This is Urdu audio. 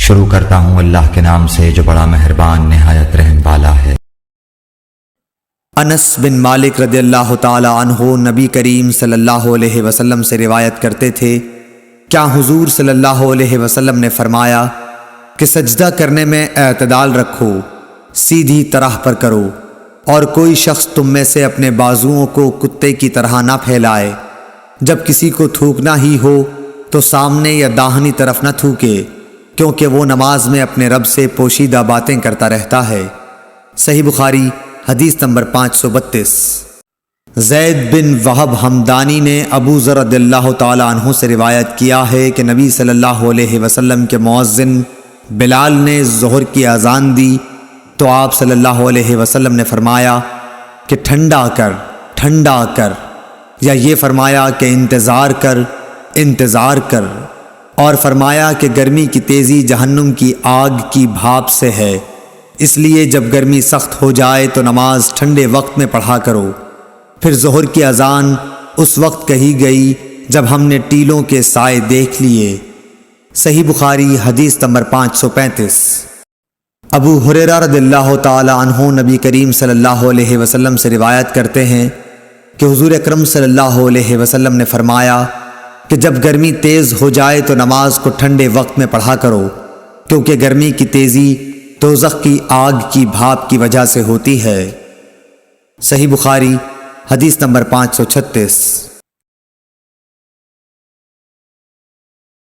شروع کرتا ہوں اللہ کے نام سے جو بڑا مہربان نہایت رحم والا ہے۔ انس بن مالک رضی اللہ تعالی عنہ نبی کریم صلی اللہ علیہ وسلم سے روایت کرتے تھے، کیا حضور صلی اللہ علیہ وسلم نے فرمایا کہ سجدہ کرنے میں اعتدال رکھو، سیدھی طرح پر کرو، اور کوئی شخص تم میں سے اپنے بازوؤں کو کتے کی طرح نہ پھیلائے۔ جب کسی کو تھوکنا ہی ہو تو سامنے یا داہنی طرف نہ تھوکے، کیونکہ وہ نماز میں اپنے رب سے پوشیدہ باتیں کرتا رہتا ہے۔ صحیح بخاری حدیث نمبر 532۔ زید بن وہب ہمدانی نے ابو ذر رضی اللہ تعالی عنہ سے روایت کیا ہے کہ نبی صلی اللہ علیہ وسلم کے مؤذن بلال نے ظہر کی اذان دی تو آپ صلی اللہ علیہ وسلم نے فرمایا کہ ٹھنڈا کر، ٹھنڈا کر، یا یہ فرمایا کہ انتظار کر، انتظار کر، اور فرمایا کہ گرمی کی تیزی جہنم کی آگ کی بھاپ سے ہے، اس لیے جب گرمی سخت ہو جائے تو نماز ٹھنڈے وقت میں پڑھا کرو۔ پھر ظہر کی اذان اس وقت کہی گئی جب ہم نے ٹیلوں کے سائے دیکھ لیے۔ صحیح بخاری حدیث نمبر 535۔ ابو ہریرہ رضی اللہ تعالی عنہ نبی کریم صلی اللہ علیہ وسلم سے روایت کرتے ہیں کہ حضور اکرم صلی اللہ علیہ وسلم نے فرمایا کہ جب گرمی تیز ہو جائے تو نماز کو ٹھنڈے وقت میں پڑھا کرو، کیونکہ گرمی کی تیزی دوزخ کی آگ کی بھاپ کی وجہ سے ہوتی ہے۔ صحیح بخاری حدیث نمبر 536۔